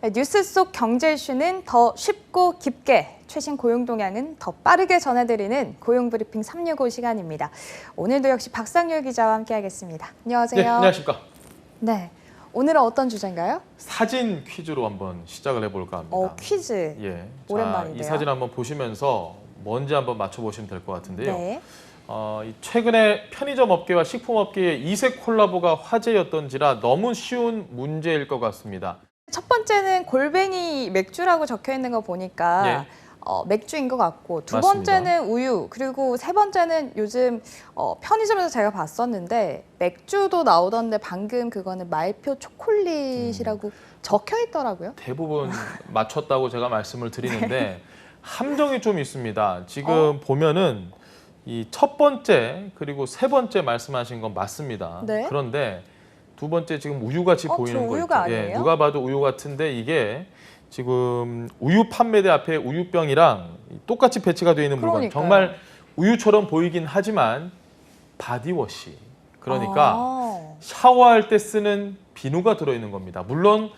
뉴스 속 경제 이슈는 더 쉽고 깊게, 최신 고용 동향은 더 빠르게 전해드리는 고용브리핑 365 시간입니다. 오늘도 역시 박상률 기자와 함께하겠습니다. 안녕하세요. 네, 안녕하십니까. 네, 오늘은 어떤 주제인가요? 사진 퀴즈로 한번 시작을 해볼까 합니다. 퀴즈. 예, 오랜만인데요. 이 사진 한번 보시면서 뭔지 한번 맞춰보시면 될 것 같은데요. 네. 최근에 편의점 업계와 식품 업계의 이색 콜라보가 화제였던지라 너무 쉬운 문제일 것 같습니다. 첫 번째는 골뱅이 맥주라고 적혀 있는 거 보니까 예. 맥주인 것 같고, 두 맞습니다. 번째는 우유, 그리고 세 번째는 요즘 편의점에서 제가 봤었는데 맥주도 나오던데 방금 그거는 말표 초콜릿이라고 적혀 있더라고요. 대부분 맞췄다고 제가 말씀을 드리는데 함정이 좀 있습니다. 지금 보면은 이 첫 번째 그리고 세 번째 말씀하신 건 맞습니다. 네. 그런데 두 번째 지금 우유같이 보이는 저 거 우유가 있죠. 아니에요? 누가 봐도 우유 같은데 이게 지금 우유 판매대 앞에 우유병이랑 똑같이 배치가 되어 있는 물건. 그러니까요. 정말 우유처럼 보이긴 하지만 바디워시. 그러니까 샤워할 때 쓰는 비누가 들어있는 겁니다. 물론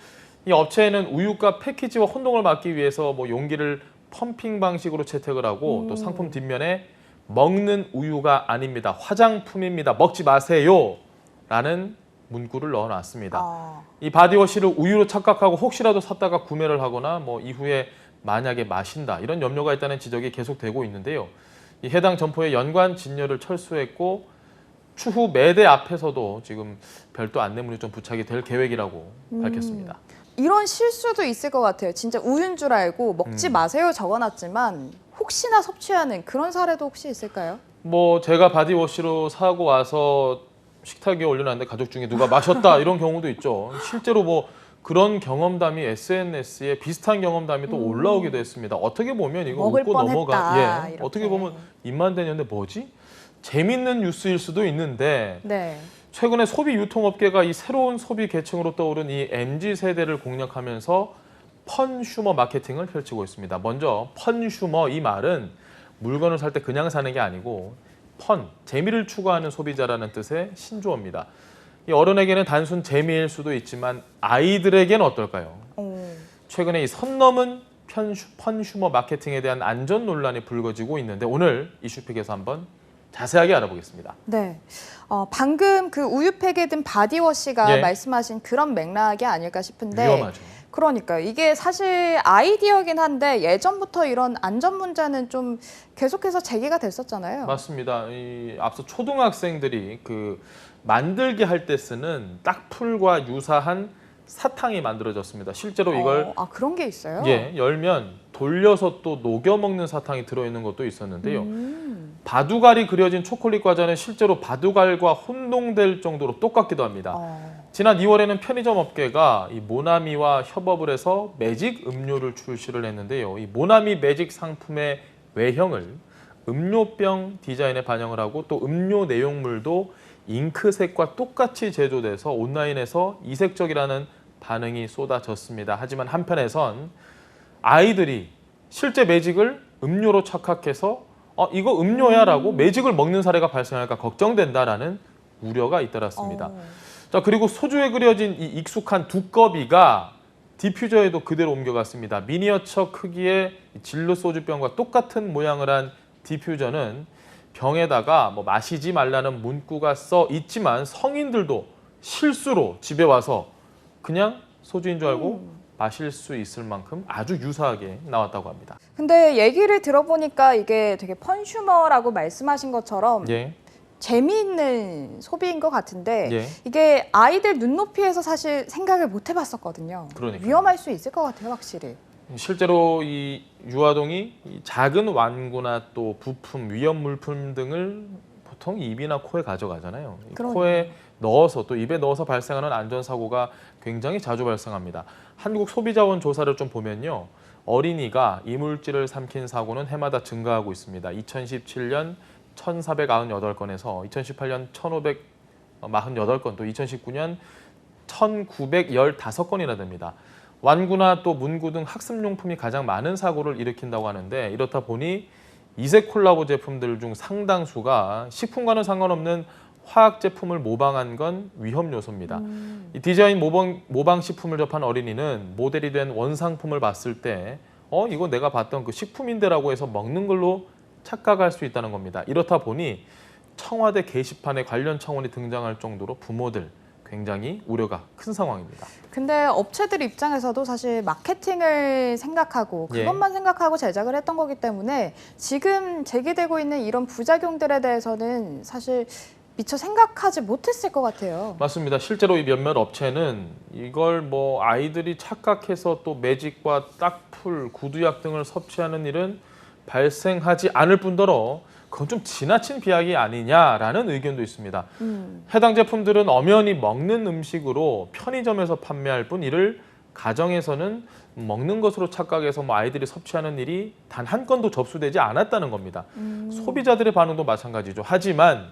이 업체에는 우유가 패키지와 혼동을 막기 위해서 뭐 용기를 펌핑 방식으로 채택을 하고 또 상품 뒷면에 먹는 우유가 아닙니다. 화장품입니다. 먹지 마세요. 라는 문구를 넣어놨습니다. 이 바디워시를 우유로 착각하고 혹시라도 샀다가 구매를 하거나 뭐 이후에 만약에 마신다 이런 염려가 있다는 지적이 계속되고 있는데요. 이 해당 점포의 연관 진열을 철수했고 추후 매대 앞에서도 지금 별도 안내문이 좀 부착이 될 계획이라고 밝혔습니다. 이런 실수도 있을 것 같아요. 진짜 우유인 줄 알고 먹지 마세요 적어놨지만 혹시나 섭취하는 그런 사례도 혹시 있을까요? 뭐 제가 바디워시로 사고 와서 식탁 위에 올려놨는데 가족 중에 누가 마셨다 이런 경우도 있죠. 실제로 뭐 그런 경험담이 SNS에 비슷한 경험담이 또 올라오기도 했습니다. 어떻게 보면 이거 먹을 웃고 뻔했다, 넘어가. 이렇게. 어떻게 보면 입만 대는데 뭐지? 재밌는 뉴스일 수도 있는데 네. 최근에 소비 유통업계가 이 새로운 소비 계층으로 떠오른 이 MZ 세대를 공략하면서 펀슈머 마케팅을 펼치고 있습니다. 먼저 펀슈머 이 말은 물건을 살 때 그냥 사는 게 아니고 재미를 추구하는 소비자라는 뜻의 신조어입니다. 이 어른에게는 단순 재미일 수도 있지만 아이들에게는 어떨까요? 최근에 이 선 넘은 펀슈머 마케팅에 대한 안전 논란이 불거지고 있는데 오늘 이슈픽에서 한번 자세하게 알아보겠습니다. 네. 방금 그 우유팩에 든 바디워시가 예. 말씀하신 그런 맥락이 아닐까 싶은데. 위험하죠. 그러니까요. 이게 사실 아이디어긴 한데 예전부터 이런 안전 문제는 좀 계속해서 제기가 됐었잖아요. 맞습니다. 앞서 초등학생들이 그 만들기 할 때 쓰는 딱풀과 유사한 사탕이 만들어졌습니다. 실제로 이걸 그런 게 있어요? 열면 돌려서 또 녹여 먹는 사탕이 들어있는 것도 있었는데요. 바둑알이 그려진 초콜릿 과자는 실제로 바둑알과 혼동될 정도로 똑같기도 합니다. 지난 2월에는 편의점 업계가 이 모나미와 협업을 해서 매직 음료를 출시를 했는데요. 이 모나미 매직 상품의 외형을 음료병 디자인에 반영을 하고 또 음료 내용물도 잉크색과 똑같이 제조돼서 온라인에서 이색적이라는 반응이 쏟아졌습니다. 하지만 한편에선 아이들이 실제 매직을 음료로 착각해서 이거 음료야 라고 매직을 먹는 사례가 발생할까 걱정된다라는 우려가 잇따랐습니다. 자, 그리고 소주에 그려진 이 익숙한 두꺼비가 디퓨저에도 그대로 옮겨갔습니다. 미니어처 크기의 진로 소주병과 똑같은 모양을 한 디퓨저는 병에다가 뭐 마시지 말라는 문구가 써 있지만 성인들도 실수로 집에 와서 그냥 소주인 줄 알고 마실 수 있을 만큼 아주 유사하게 나왔다고 합니다. 근데 얘기를 들어보니까 이게 되게 펀슈머라고 말씀하신 것처럼 재미있는 소비인 것 같은데 이게 아이들 눈높이에서 사실 생각을 못 해봤었거든요. 그러니까요. 위험할 수 있을 것 같아요, 확실히. 실제로 이 유아동이 이 작은 완구나 또 부품, 위험 물품 등을 보통 입이나 코에 가져가잖아요. 코에 넣어서 또 입에 넣어서 발생하는 안전사고가 굉장히 자주 발생합니다. 한국소비자원 조사를 좀 보면요. 어린이가 이물질을 삼킨 사고는 해마다 증가하고 있습니다. 2017년 1,498건에서 2018년 1,548건, 또 2019년 1,915건이나 됩니다. 완구나 또 문구 등 학습용품이 가장 많은 사고를 일으킨다고 하는데 이렇다 보니 이색 콜라보 제품들 중 상당수가 식품과는 상관없는 화학 제품을 모방한 건 위험 요소입니다. 이 디자인 모방 식품을 접한 어린이는 모델이 된 원상품을 봤을 때 이거 내가 봤던 그 식품인데라고 해서 먹는 걸로 착각할 수 있다는 겁니다. 이렇다 보니 청와대 게시판에 관련 청원이 등장할 정도로 부모들 굉장히 우려가 큰 상황입니다. 근데 업체들 입장에서도 사실 마케팅을 생각하고 그것만 생각하고 제작을 했던 거기 때문에 지금 제기되고 있는 이런 부작용들에 대해서는 사실 미처 생각하지 못했을 것 같아요. 맞습니다. 실제로 이 몇몇 업체는 이걸 뭐 아이들이 착각해서 또 매직과 딱풀, 구두약 등을 섭취하는 일은 발생하지 않을 뿐더러 그건 좀 지나친 비약이 아니냐라는 의견도 있습니다. 해당 제품들은 엄연히 먹는 음식으로 편의점에서 판매할 뿐 이를 가정에서는 먹는 것으로 착각해서 뭐 아이들이 섭취하는 일이 단 한 건도 접수되지 않았다는 겁니다. 소비자들의 반응도 마찬가지죠. 하지만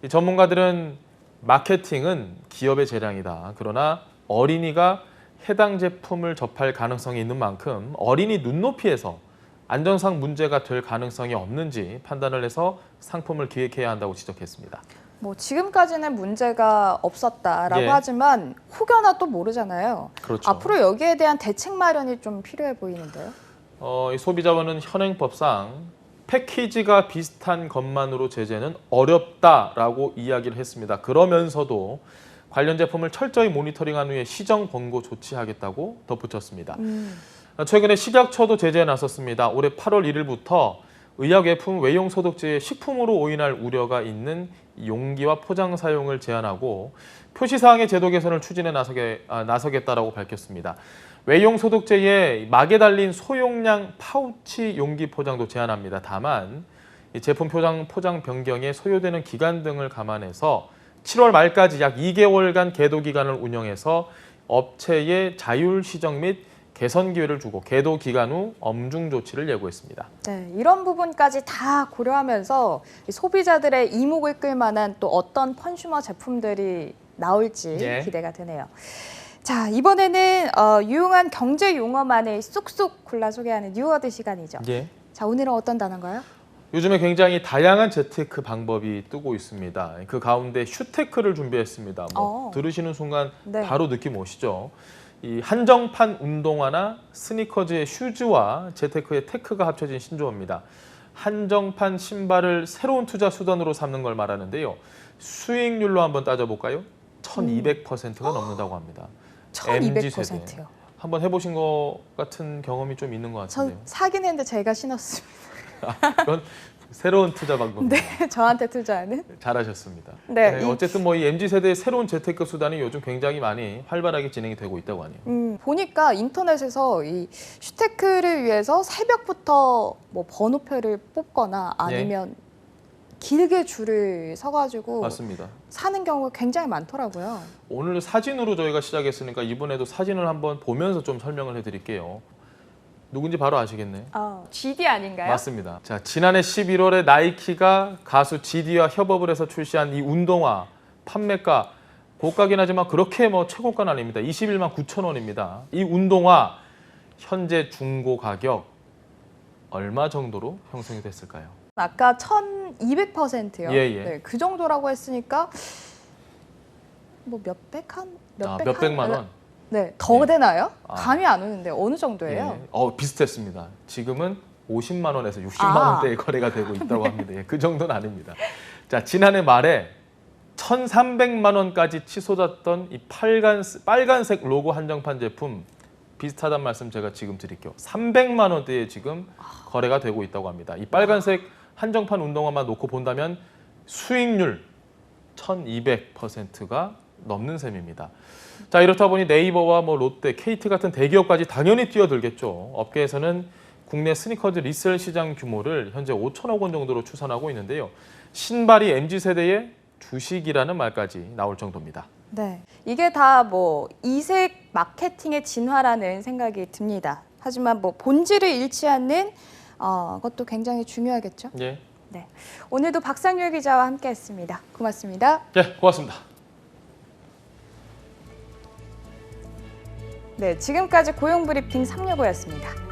이 전문가들은 마케팅은 기업의 재량이다. 그러나 어린이가 해당 제품을 접할 가능성이 있는 만큼 어린이 눈높이에서 안전상 문제가 될 가능성이 없는지 판단을 해서 상품을 기획해야 한다고 지적했습니다. 뭐 지금까지는 문제가 없었다라고 예. 하지만 혹여나 또 모르잖아요. 그렇죠. 앞으로 여기에 대한 대책 마련이 좀 필요해 보이는데요. 이 소비자원은 현행법상 패키지가 비슷한 것만으로 제재는 어렵다라고 이야기를 했습니다. 그러면서도 관련 제품을 철저히 모니터링한 후에 시정 권고 조치하겠다고 덧붙였습니다. 최근에 식약처도 제재에 나섰습니다. 올해 8월 1일부터 의약외품 외용소독제에 식품으로 오인할 우려가 있는 용기와 포장 사용을 제한하고 표시사항의 제도 개선을 추진해 나서겠다라고 밝혔습니다. 외용소독제에 막에 달린 소용량 파우치 용기 포장도 제한합니다. 다만 이 제품 포장 변경에 소요되는 기간 등을 감안해서 7월 말까지 약 2개월간 계도 기간을 운영해서 업체의 자율 시정 및 개선 기회를 주고 계도 기간 후 엄중 조치를 예고했습니다. 네, 이런 부분까지 다 고려하면서 소비자들의 이목을 끌 만한 또 어떤 컨슈머 제품들이 나올지 기대가 되네요. 자, 이번에는 유용한 경제 용어만을 쏙쏙 골라 소개하는 뉴워드 시간이죠. 자, 오늘은 어떤 단어인가요? 요즘에 굉장히 다양한 재테크 방법이 뜨고 있습니다. 그 가운데 슈테크를 준비했습니다. 들으시는 순간 바로 느낌 오시죠? 이 한정판 운동화나 스니커즈의 슈즈와 재테크의 테크가 합쳐진 신조어입니다. 한정판 신발을 새로운 투자 수단으로 삼는 걸 말하는데요. 수익률로 한번 따져볼까요? 1200%가 넘는다고 합니다. 1200%요? 한번 해보신 것 같은 경험이 좀 있는 것 같은데요. 전 사긴 했는데 제가 신었습니다. 그건 새로운 투자 방법입니다. 네, 저한테 투자하는. 잘하셨습니다. 네, 어쨌든 뭐 이 MZ세대의 새로운 재테크 수단이 요즘 굉장히 많이 활발하게 진행이 되고 있다고 하네요. 보니까 인터넷에서 이 슈테크를 위해서 새벽부터 뭐 번호표를 뽑거나 아니면 길게 줄을 서가지고 맞습니다. 사는 경우가 굉장히 많더라고요. 오늘 사진으로 저희가 시작했으니까 이번에도 사진을 한번 보면서 좀 설명을 해드릴게요. 누군지 바로 아시겠네요. GD 아닌가요? 맞습니다. 자, 지난해 11월에 나이키가 가수 GD와 협업을 해서 출시한 이 운동화 판매가 고가긴 하지만 그렇게 뭐 최고가는 아닙니다. 21만 9천 원입니다. 이 운동화 현재 중고 가격 얼마 정도로 형성이 됐을까요? 아까 1200%요. 네, 그 정도라고 했으니까 뭐 몇백만 원? 네, 더 되나요? 감이 안 오는데 어느 정도예요? 비슷했습니다. 지금은 50만 원에서 60만 원대의 거래가 되고 있다고 합니다. 그 정도는 아닙니다. 자, 지난해 말에 1,300만 원까지 치솟았던 이 빨간색 로고 한정판 제품 비슷하단 말씀 제가 지금 드릴게요. 300만 원대에 지금 거래가 되고 있다고 합니다. 이 빨간색 한정판 운동화만 놓고 본다면 수익률 1200%가 넘는 셈입니다. 자, 이렇다 보니 네이버와 뭐 롯데, KT 같은 대기업까지 당연히 뛰어들겠죠. 업계에서는 국내 스니커즈 리셀 시장 규모를 현재 5천억 원 정도로 추산하고 있는데요. 신발이 MZ세대의 주식이라는 말까지 나올 정도입니다. 네, 이게 다 뭐 이색 마케팅의 진화라는 생각이 듭니다. 하지만 뭐 본질을 잃지 않는 것도 굉장히 중요하겠죠. 네, 오늘도 박상률 기자와 함께했습니다. 고맙습니다. 네, 고맙습니다. 네, 지금까지 고용브리핑 365였습니다.